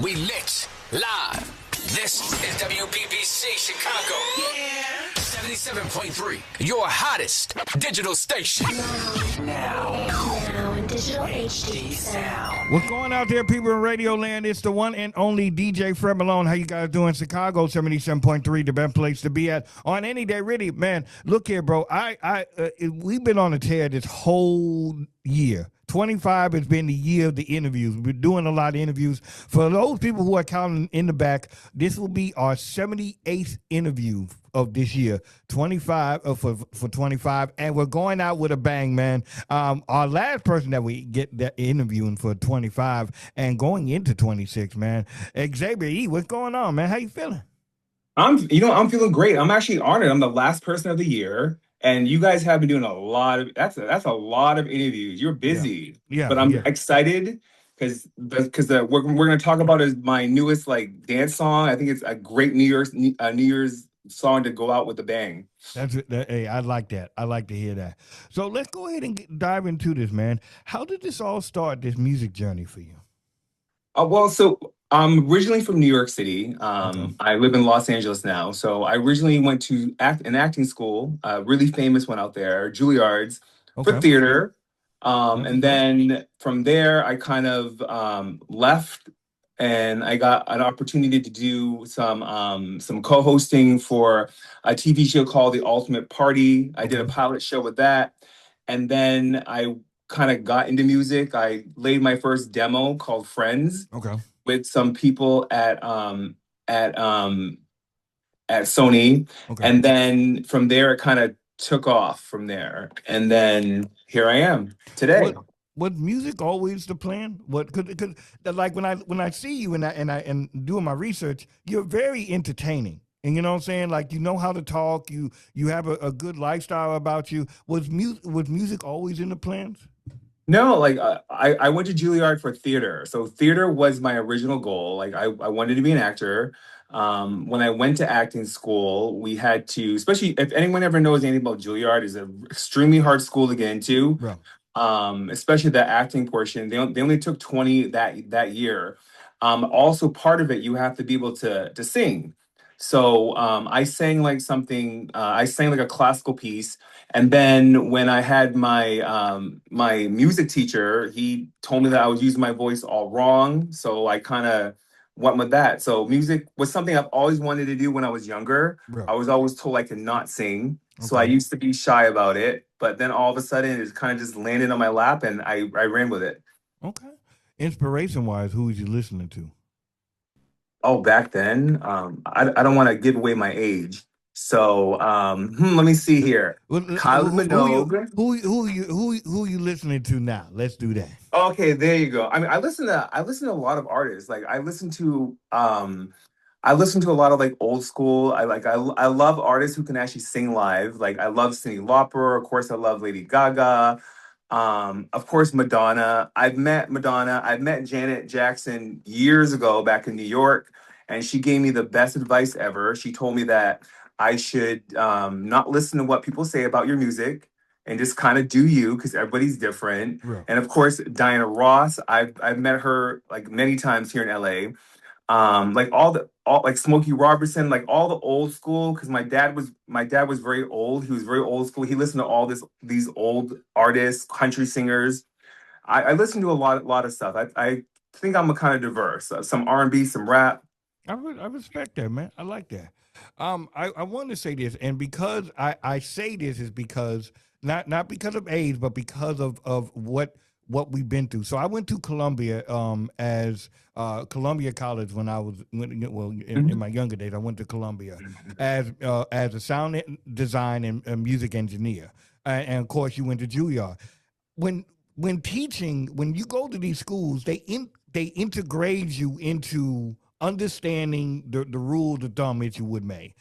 We lit live. This is WBBC Chicago. Yeah. 77.3. Your hottest digital station. Now in digital HD sound. What's going out there, people in Radio Land? It's the one and only DJ Fred Malone. How you guys doing? Chicago 77.3, the best place to be at on any day. Really, man. Look here, bro. We've been on a tear this whole year. 25 has been the year of the interviews. We're doing a lot of interviews. For those people who are counting in the back, this will be our 78th interview of this year, 25 for 25, and we're going out with a bang, man. Our last person that we get that interviewing for 25 and going into 26, man, Xavier, what's going on, man? How you feeling? I'm feeling great. I'm actually honored. I'm the last person of the year. And you guys have been doing a lot of that's a lot of interviews. You're busy, yeah. But I'm excited because we're going to talk about is my newest like dance song. I think it's a great New Year's song to go out with a bang. Hey, I like that. I like to hear that. So let's go ahead and dive into this, man. How did this all start? This music journey for you? So I'm originally from New York City. Okay. I live in Los Angeles now. So I originally went to an acting school, really famous one out there, Juilliard's, for theater. And then from there, I kind of left, and I got an opportunity to do some co-hosting for a TV show called The Ultimate Party. I did a pilot show with that, and then I kind of got into music. I laid my first demo called Friends. With some people at Sony, and then from there it kind of took off from there, and then here I am today. Was music always the plan? Because like when I see you and doing my research, you're very entertaining. And you know what I'm saying? Like, you know how to talk. You have a good lifestyle about you. Was music always in the plans? No, like I went to Juilliard for theater. So theater was my original goal. Like I wanted to be an actor. When I went to acting school, we had to, especially if anyone ever knows anything about Juilliard, is an extremely hard school to get into. Especially the acting portion. They only took 20 that year. Also part of it, you have to be able to sing. So I sang like a classical piece. And then when I had my my music teacher, he told me that I was using my voice all wrong. So I kind of went with that. So music was something I've always wanted to do when I was younger. I was always told I could not sing. So I used to be shy about it. But then all of a sudden it kind of just landed on my lap, and I ran with it. Okay. Inspiration-wise, who was you listening to? Oh, back then, I don't want to give away my age. So let me see here. Kylie Minogue. Who you listening to now? Let's do that. Okay, there you go. I mean, I listen to a lot of artists. Like I listen to a lot of like old school. I love artists who can actually sing live. Like I love Cyndi Lauper. Of course, I love Lady Gaga. Of course, Madonna. I've met Madonna. I've met Janet Jackson years ago back in New York, and she gave me the best advice ever. She told me that I should not listen to what people say about your music and just kind of do you, because everybody's different. And of course, Diana Ross. I've met her like many times here in LA. Like like Smokey Robertson, like all the old school, because my dad was very old. He was very old school. He listened to all these old artists, country singers. I listen to a lot of stuff. I think I'm a kind of diverse. Some R&B, some rap. I respect that, man. I like that. I want to say this, and because I say this is because not because of age, but because of what we've been through. So I went to Columbia as Columbia College when I was in my younger days. I went to Columbia as a sound design and music engineer, and of course you went to Juilliard. When teaching, when you go to these schools, they integrate you into understanding the rule of thumb, if you would may.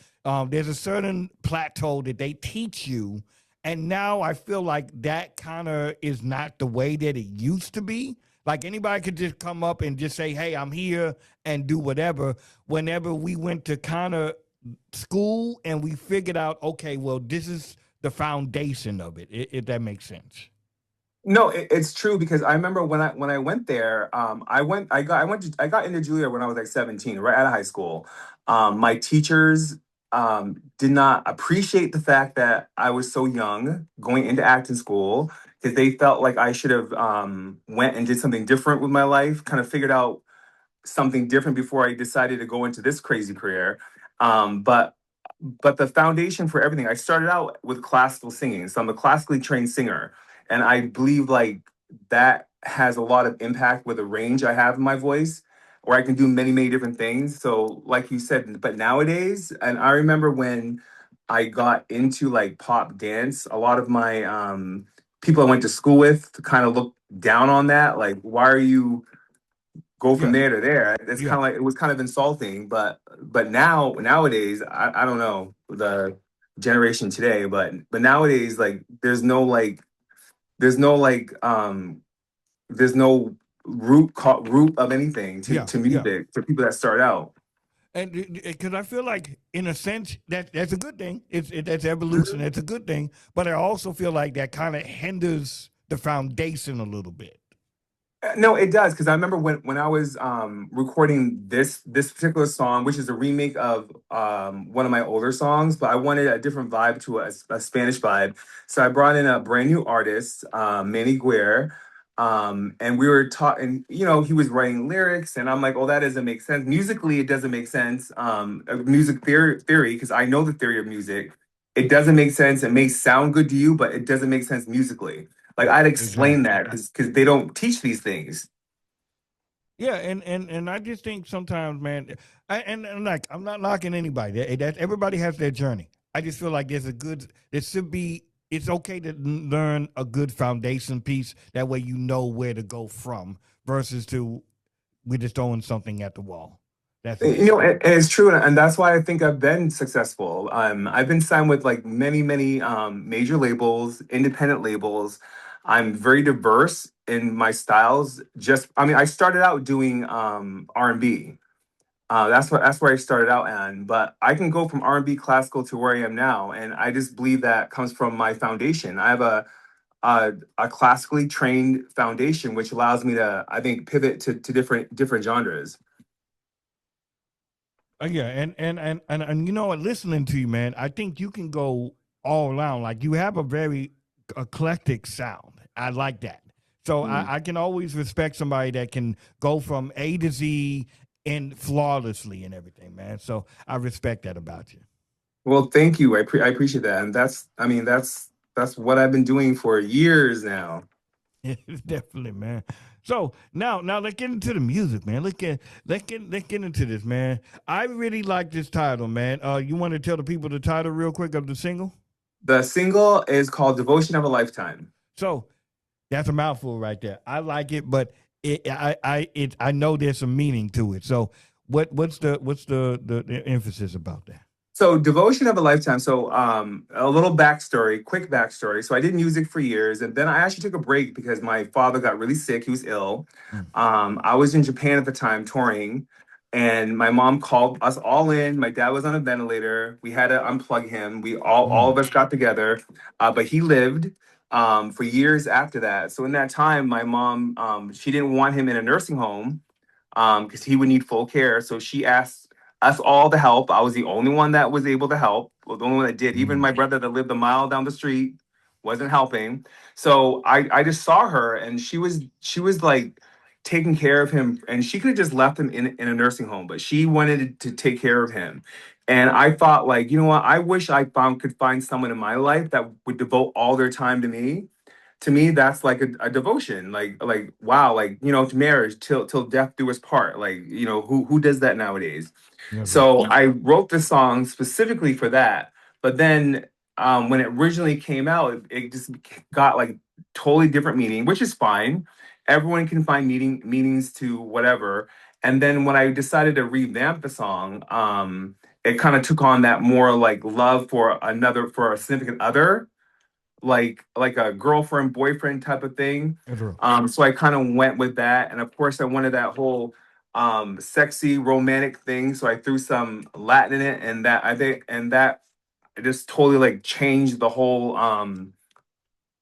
There's a certain plateau that they teach you. And now I feel like that kind of is not the way that it used to be. Like anybody could just come up and just say, hey, I'm here and do whatever. Whenever we went to kind of school and we figured out, okay, well, this is the foundation of it, if that makes sense. No, it's true because I remember when I went there, I got into Juilliard when I was like 17, right out of high school. My teachers did not appreciate the fact that I was so young going into acting school because they felt like I should have went and did something different with my life, kind of figured out something different before I decided to go into this crazy career. But the foundation for everything, I started out with classical singing. So I'm a classically trained singer. And I believe like that has a lot of impact with the range I have in my voice, where I can do many, many different things. So like you said, but nowadays, and I remember when I got into like pop dance, a lot of my people I went to school with kind of looked down on that. Like, why are you go from Yeah, there to there? It's kind yeah. of like it was kind of insulting, but nowadays I don't know the generation today, but nowadays like there's no like there's no root of anything Yeah, to yeah. music for people that start out. And because I feel like, in a sense, that's a good thing. That's evolution. That's a good thing. But I also feel like that kind of hinders the foundation a little bit. No, it does because I remember when I was recording this particular song, which is a remake of one of my older songs, but I wanted a different vibe to a Spanish vibe, so I brought in a brand new artist, Manny Guerre, and we were talking. You know, he was writing lyrics, and I'm like, "Oh, that doesn't make sense musically. It doesn't make sense. Music theory, because I know the theory of music. It doesn't make sense. It may sound good to you, but it doesn't make sense musically." Like I'd explain Exactly. that because they don't teach these things. Yeah, and I just think sometimes, man, and like, I'm not knocking anybody. That everybody has their journey. I just feel like there should be. It's okay to learn a good foundation piece. That way, you know where to go from versus to we're just throwing something at the wall. That's it. You know, and it's true, and that's why I think I've been successful. I've been signed with like many major labels, independent labels. I'm very diverse in my styles. I mean, I started out doing R&B. That's where I started out on. But I can go from R&B classical to where I am now, and I just believe that comes from my foundation. I have a classically trained foundation, which allows me to, I think, pivot to different genres. Yeah, and you know what? Listening to you, man, I think you can go all around. Like, you have a very eclectic sound. I like that. So Mm. I can always respect somebody that can go from A to Z and flawlessly and everything, man. So I respect that about you. Well, thank you. I appreciate that, and I mean, that's what I've been doing for years now. Definitely, man. So now let's get into the music, man. Let's get into this, man. I really like this title, man. You want to tell the people the title real quick of the single? The single is called "Devotion of a Lifetime." So that's a mouthful right there. I like it, but I know there's some meaning to it. So what's the emphasis about that? So, "Devotion of a Lifetime." So, a little backstory, quick backstory. So, I did music for years, and then I actually took a break because my father got really sick. He was ill. Mm, I was in Japan at the time touring, and my mom called us all in. My dad was on a ventilator. We had to unplug him. We all mm, of us got together, but he lived for years after that. So, in that time, my mom she didn't want him in a nursing home because he would need full care. So she asked us all to help. I was the only one that was able to help, well, the only one that did. Even mm, my brother that lived a mile down the street wasn't helping. So I just saw her, and she was like taking care of him, and she could have just left him in a nursing home, but she wanted to take care of him. And I thought, like, you know what? I wish I found could find someone in my life that would devote all their time to me. That's like a devotion, like wow, like, you know, to marriage till death do us part. Like, you know, who does that nowadays? that's right. So I wrote the song specifically for that. But then when it originally came out, it just got like totally different meaning, which is fine. Everyone can find meanings to whatever. And then when I decided to revamp the song, it kind of took on that more like love for a significant other, like a girlfriend boyfriend type of thing. That's real. So I kind of went with that, and of course I wanted that whole sexy romantic thing. So I threw some Latin in it, and that I think and that just totally like changed the whole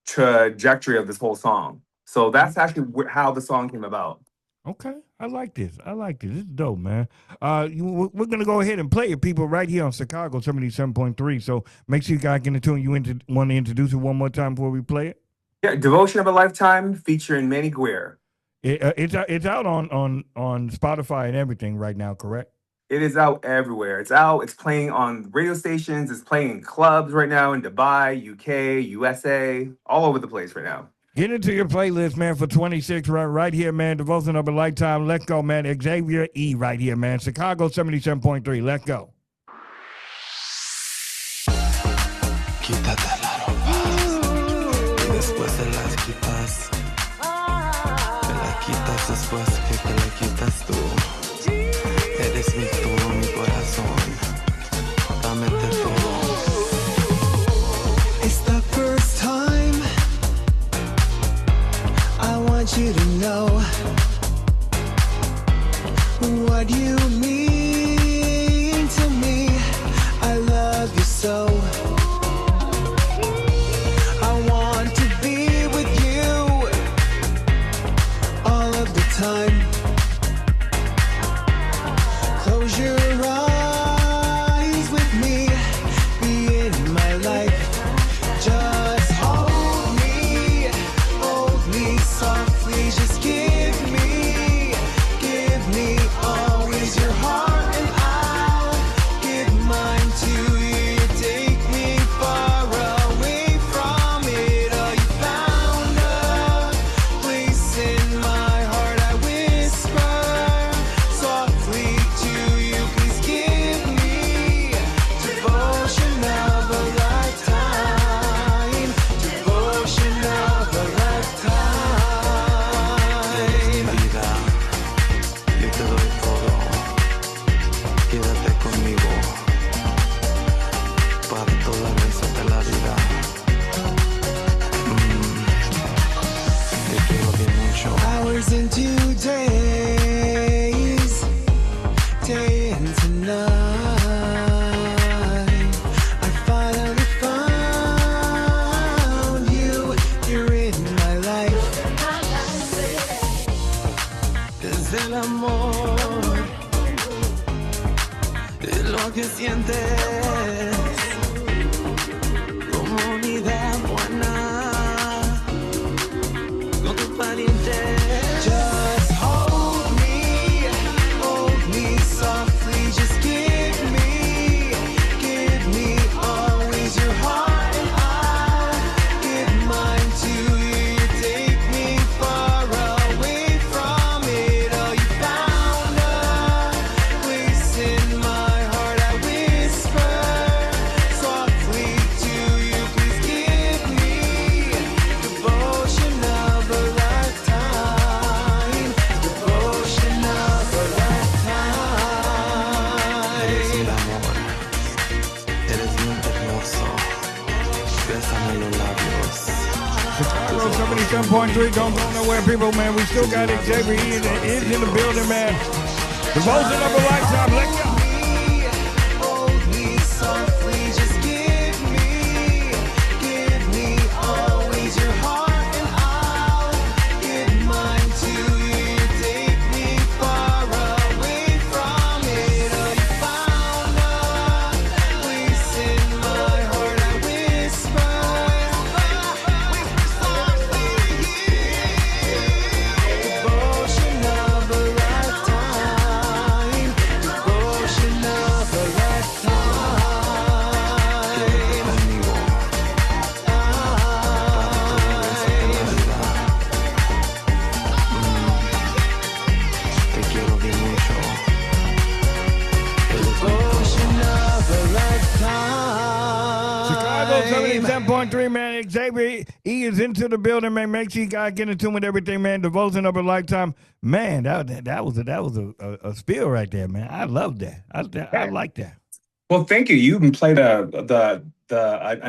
trajectory of this whole song. So that's actually how the song came about. Okay, I like this. This is dope, man. We're gonna go ahead and play it, people, right here on Chicago 77.3. So make sure you guys get into it. You want to introduce it one more time before we play it? Yeah, Devotion of a Lifetime featuring Manny Guerre. It's out on Spotify and everything right now, correct? It is out everywhere. It's out. It's playing on radio stations. It's playing in clubs right now in Dubai, UK, USA, all over the place right now. Get into your playlist, man, for 26 right here, man. Devotion of a Lifetime. Let's go, man. Xavier E right here, man. Chicago 77.3. Let's go. Quítate la ropa y después te las quitas. Me la quitas después que te la quitas tú. Eres mi todo, mi corazón. Dámete todo. It's the first time I want you to know what you mean to me. I love you so. I want to be with you all of the time. Close your eyes with me, be in my life. Just hold me softly. Just give me always your heart, and I'll give mine to you. You take me far away from it all. You found a place in my heart. I whisper softly to you. Please give me devotion of a lifetime. Devotion of a lifetime. Vida, yo te doy todo. Quédate conmigo para toda el resto de la vida. Te quiero bien mucho. Hours into days, day into night. I finally found you. You're in my life. Es el amor, es lo que sientes, comunidad buena, con tu pariente. Just hold me softly. Just give me always your heart, and I'll give mine to you. You take me far away from it all. You found a place in my heart. I whisper softly to you. Please give me devotion of a lifetime. Devotion of a lifetime. Eres el amor, eres muy hermoso. Bésame los labios. Chicago 77.3. Don't go nowhere, people, man. We still got Xavier E is in the building, man. Devotion of a Lifetime. Let's go. Hold me softly, just give me always your heart, and I'll give mine to you. You take me far away from it all. You found a place in my heart. I whisper softly to you. Devotion of a lifetime. Devotion of a lifetime. Te quiero bien mucho. Devotion of a lifetime. Chicago 77.3, man. Xavier E is into the building, man. Make sure you guys get in tune with everything, man. Devotion of a Lifetime. Man, that was a spill right there, man. I love that. I like that. Well, thank you. You even played a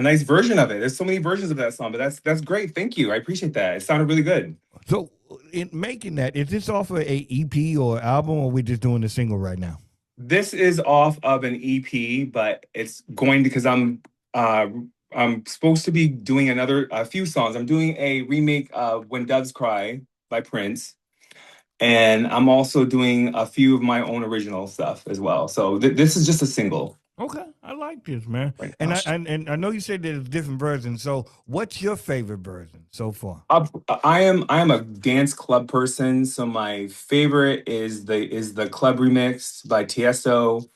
nice version of it. There's so many versions of that song, but that's great. Thank you. I appreciate that. It sounded really good. So, in making that, is this off of a EP or album, or we just doing the single right now? This is off of an EP, but it's going because I'm I'm supposed to be doing a few songs. I'm doing a remake of When Doves Cry by Prince. And I'm also doing a few of my own original stuff as well. So this is just a single Okay, I like this, man. right And now. I know you said there's different versions. So, what's your favorite version so far? I am a dance club person, so my favorite is the club remix by Tiesto,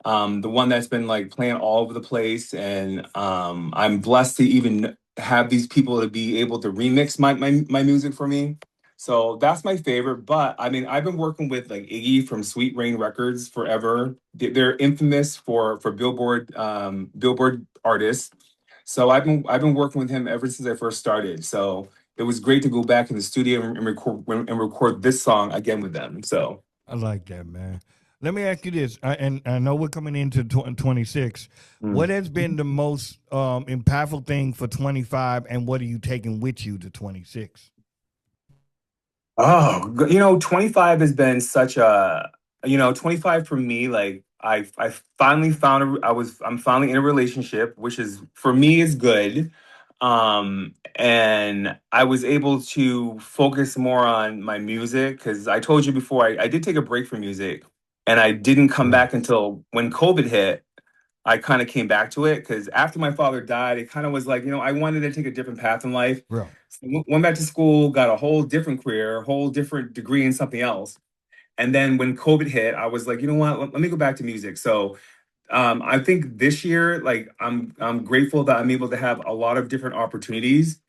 the one that's been like playing all over the place, and I'm blessed to even have these people to be able to remix my music for me. So that's my favorite. But I mean, I've been working with like Iggy from Sweet Rain Records forever. They're infamous for Billboard artists. So I've been working with him ever since I first started. So it was great to go back in the studio and record this song again with them. So. I like that, man. Let me ask you this, and I know we're coming into 26. What Mm. has been the most impactful thing for 25, and what are you taking with you to 26? Oh, 25 has been such a, 25 for me, like I finally found I'm finally in a relationship, which is for me is good. And I was able to focus more on my music because I told you before I did take a break from music and I didn't come Right, back until when COVID hit. I kind of came back to it because after my father died, it kind of was like, I wanted to take a different path in life. right. So went back to school, got a whole different career, a whole different degree in something else. And then when COVID hit, I was like, you know what? Let me go back to music. So I think this year, like I'm grateful that I'm able to have a lot of different opportunities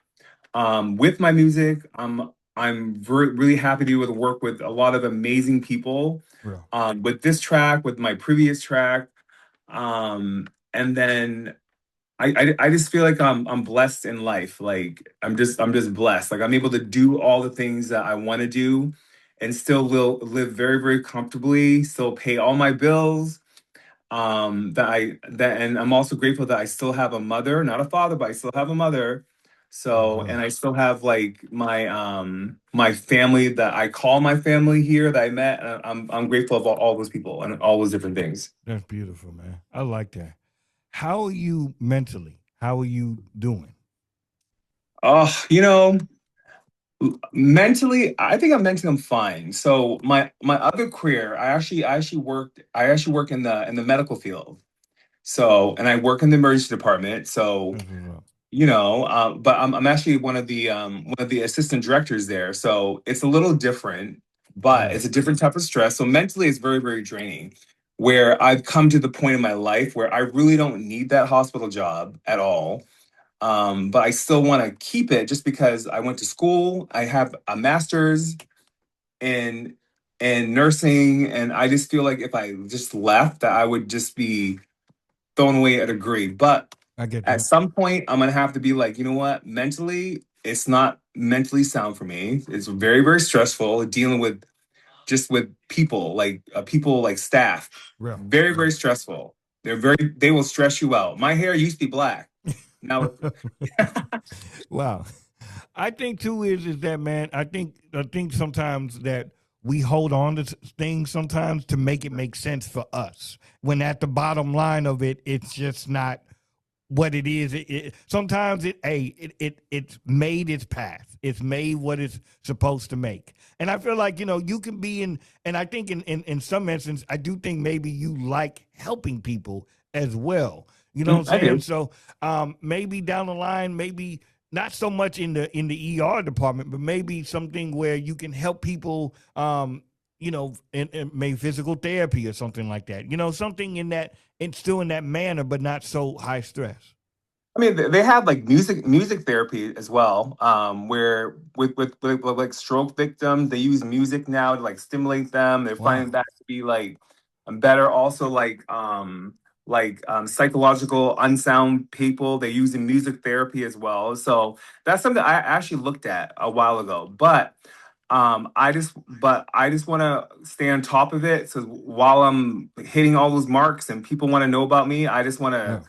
with my music. I'm really happy to be able to work with a lot of amazing people. Right. With this track, with my previous track, and then I just feel like I'm blessed in life. Like I'm just blessed. Like I'm able to do all the things that I want to do and still live very, very comfortably, still pay all my bills. And I'm also grateful that I still have a mother, not a father, but I still have a mother. That's So, right. and I still have like my family that I call my family here that I met. And I'm grateful of all those people and all those different things. That's beautiful, man. I like that. How are you mentally? How are you doing? Oh, mentally, I think I'm fine. So my other career, I actually work in the medical field. So, and I work in the emergency department. So, That's what's up. but I'm actually one of the assistant directors there. So it's a little different, but Right. it's a different type of stress. So mentally, it's very, very draining. Where I've come to the point in my life where I really don't need that hospital job at all. But I still want to keep it just because I went to school. I have a master's in nursing, and I just feel like if I just left, that I would just be thrown away a degree. But I get at that. some point, I'm gonna have to be like, you know what? Mentally, it's not mentally sound for me. It's very, very stressful dealing with people like staff. Real. Very, very Real. stressful. They will stress you out. My hair used to be black. Now, Wow. I think too is that, man. I think sometimes that we hold on to things sometimes to make it make sense for us. When at the bottom line of it, it's just not what it is. Sometimes it's made its path. It's made what it's supposed to make. And I feel like you can be in. And I think in some instance, I do think maybe you like helping people as well. You know what I I'm saying? do. So maybe down the line, maybe not so much in the ER department, but maybe something where you can help people. In maybe physical therapy or something like that. Something in that, and still in that manner, but not so high stress. I mean, they have like music therapy as well, where with like stroke victims, they use music now to like stimulate them. They're finding Wow. that to be like better. Also, psychological unsound people, they use in music therapy as well. So that's something I actually looked at a while ago. But I just want to stay on top of it. So while I'm hitting all those marks and people want to know about me, I just want to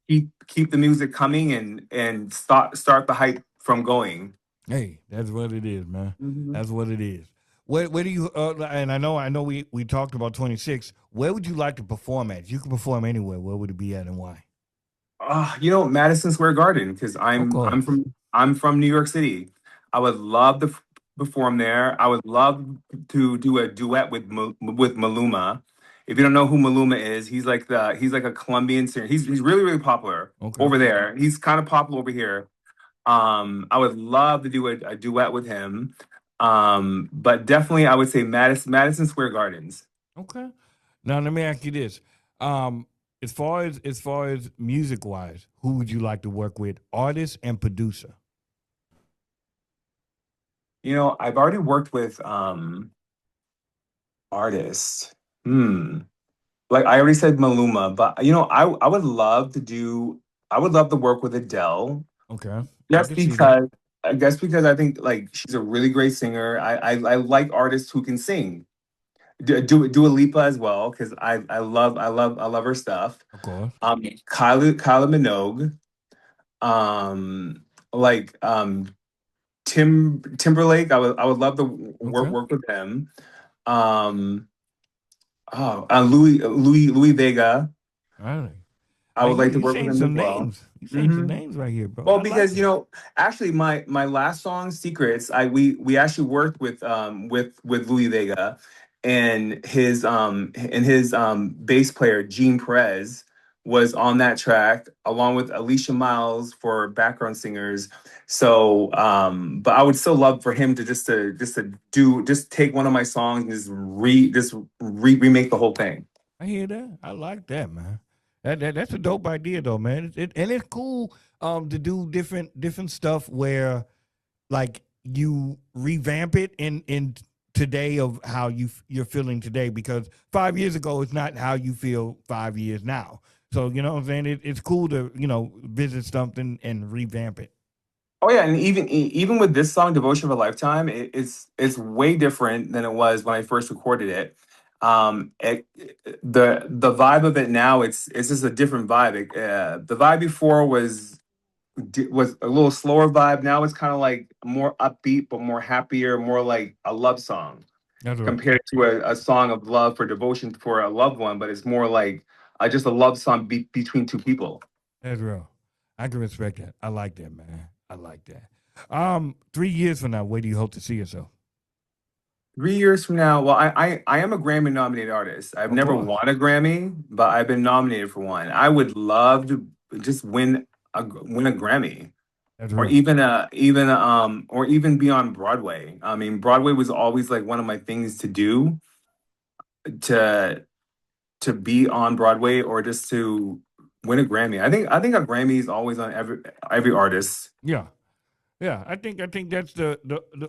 Yeah. keep the music coming and start the hype from going. Hey, that's what it is, man. Mhm. That's what it is. Where do you? And I know we talked about 26. Where would you like to perform at? You can perform anywhere. Where would it be at and why? Madison Square Garden, because Of course. I'm from New York City. I would love to perform there. I would love to do a duet with Maluma. If you don't know who Maluma is, he's like a Colombian singer. He's really really popular Okay. over there. He's kind of popular over here. I would love to do a duet with him. But definitely I would say Madison Square Gardens. Okay. Now let me ask you this. Um, as far as music wise, who would you like to work with? Artist and producer. I've already worked with artists. Hmm. Like I already said Maluma, but I would love to work with Adele. Okay. I Just can see that. because I guess because I think like she's a really great singer. I like artists who can sing. Dua Lipa as well, because I love her stuff. Of course. Kylie Minogue, um like Timberlake. I would love to Okay. work with him. Um Louis Vega. All right. I Man, would you like to you work with saying him as some well. names. You saying some hmm names right here, bro. Well, I like because it. actually my last song, Secrets, we actually worked with Louis Vega and his bass player Gene Perez was on that track along with Alicia Miles for background singers. So, but I would still love for him to take one of my songs and remake the whole thing. I hear that. I like that, man. That's a dope idea though, man. And it's cool to do different stuff where like you revamp it in today of how you're feeling today because 5 years ago it's not how you feel 5 years now. So you know what I'm saying. It's cool to visit something and revamp it. Oh yeah, and even with this song, "Devotion of a Lifetime," it's way different than it was when I first recorded it. The vibe of it now, it's just a different vibe. The vibe before was a little slower vibe. Now it's kind of like more upbeat, but more happier, more like a love song That's right. compared to a song of love for devotion for a loved one. But it's more like just a love song between two people. That's real. I can respect that. I like that, man. I like that. 3 years from now, where do you hope to see yourself? 3 years from now, well, I am a Grammy nominated artist. I've Of never course. won a Grammy, but I've been nominated for one. I would love to just win a Grammy, That's or real. even be on Broadway. I mean, Broadway was always like one of my things to do to be on Broadway or just to win a Grammy. I think a Grammy is always on every artist. Yeah. Yeah, I think that's the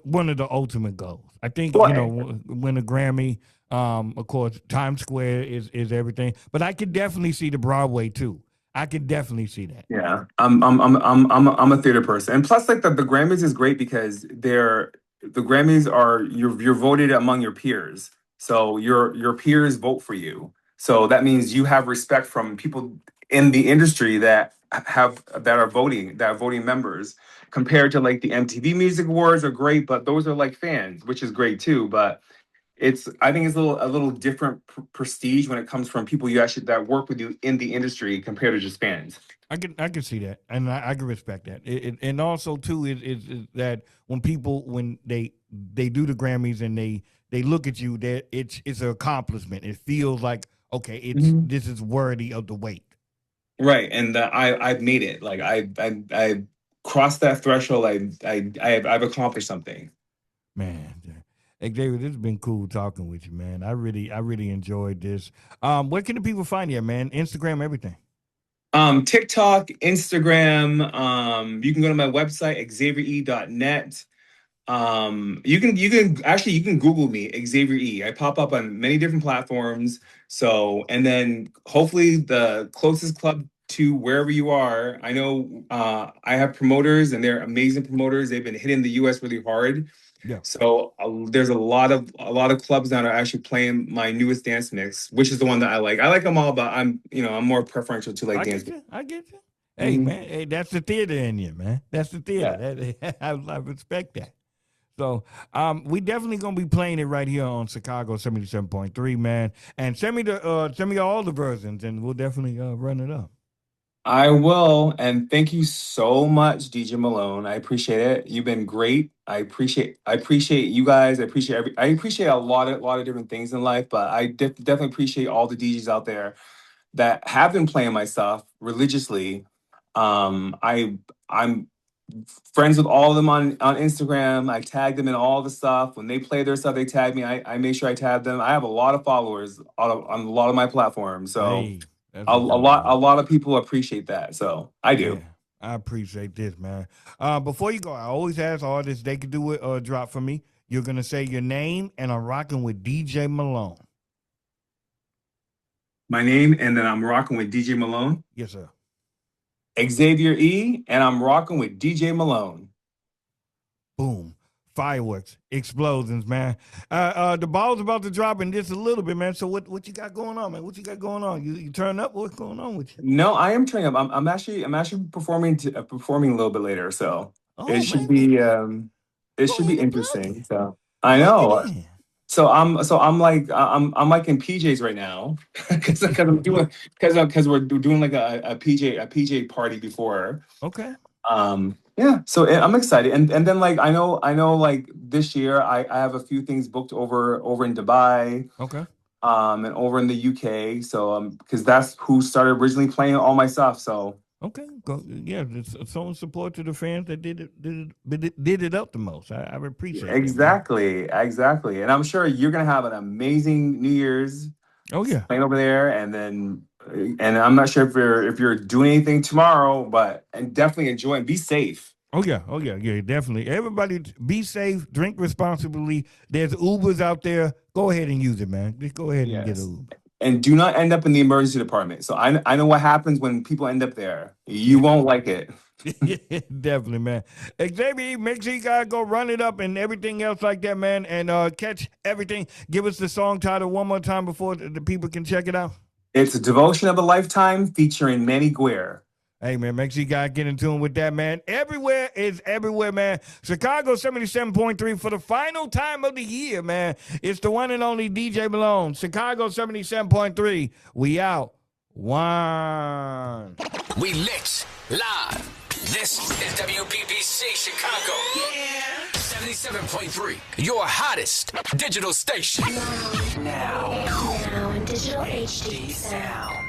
one of the ultimate goals. I think Well, win a Grammy. Of course, Times Square is everything, but I could definitely see the Broadway too. I could definitely see that. Yeah, I'm a theater person, and plus, like the Grammys is great because the Grammys are you're voted among your peers, so your peers vote for you. So that means you have respect from people in the industry that are voting members, compared to like the MTV Music Awards are great, but those are like fans, which is great too. But I think it's a little different prestige when it comes from people you actually that work with you in the industry compared to just fans. I can see that, and I can respect that. And also too is that when they do the Grammys and they look at you, that it's an accomplishment. It feels like okay, this is worthy of the wait. Right, and I've made it. Like I crossed that threshold. I've accomplished something. Man, hey David, this has been cool talking with you, man. I really enjoyed this. Where can the people find you, man? Instagram, everything. TikTok, Instagram. You can go to my website xaviere.net. You can Google me, Xavier E. I pop up on many different platforms. So, and then hopefully the closest club to wherever you are. I know I have promoters and they're amazing promoters. They've been hitting the US really hard. Yeah, So there's a lot of clubs that are actually playing my newest dance mix, which is the one that I like. I like them all, but I'm more preferential to like I dance. get you. I get you. Hey, Mhm. man, hey, that's the theater in you, man. That's the theater. Yeah. I respect that. So, we definitely gonna be playing it right here on Chicago 77.3, man. And send me all the versions, and we'll definitely run it up. I will, and thank you so much, DJ Malone. I appreciate it. You've been great. I appreciate you guys. I appreciate a lot of different things in life, but definitely appreciate all the DJs out there that have been playing my stuff religiously. I'm friends with all of them on Instagram. I tag them in all the stuff. When they play their stuff, they tag me. I make sure I tag them. I have a lot of followers on a lot of my platforms. So Hey, that's a what's up, man. lot of people appreciate that. So I Yeah, do. I appreciate this, man. Before you go, I always ask artists they could do it or drop for me. You're gonna say your name, and I'm rocking with DJ Malone. My name, and then I'm rocking with DJ Malone. Yes, sir. Xavier E, and I'm rocking with DJ Malone. Boom. Fireworks, explosions, man. The ball's about to drop in just a little bit, man. So what you got going on, man? What you got going on? You turn up? What's going on with you? No, I am turning up. I'm actually performing a little bit later, so it Oh should man, be go ahead and plug interesting. it. So I Plug it know. in. So I'm like in PJs right now because I'm doing because we're doing like a PJ party before. Okay. Yeah, so I'm excited, and then like I know like this year I have a few things booked over in Dubai, Okay. and over in the UK. So because that's who started originally playing all my stuff. So Okay. Go. Yeah. It's showing support to the fans that did it up the most. I appreciate that, man. exactly, and I'm sure you're gonna have an amazing New Year's Oh yeah. playing over there, and I'm not sure if you're doing anything tomorrow, but and definitely enjoy and be safe. Oh yeah, oh yeah, yeah, definitely. Everybody be safe, drink responsibly. There's Ubers out there. Go ahead and use it, man. Just go ahead and get Yes. an And do not end up in the emergency department. So I know what happens when people end up there. You Uber. won't like it. Definitely, man. Xavier, make sure you guys go run it up and everything else like that, man. And catch everything. Give us the song title one more time before the people can check it out. It's a devotion of a lifetime featuring Manny Guerre. Hey, man, make sure you guys get in tune with that, man. Everywhere is everywhere, man. Chicago 77.3 for the final time of the year, man. It's the one and only DJ Malone. Chicago 77.3. We out. One. We lit live. This is WBBC Chicago. Yeah. 77.3. Your hottest digital station. Now in digital HD sound.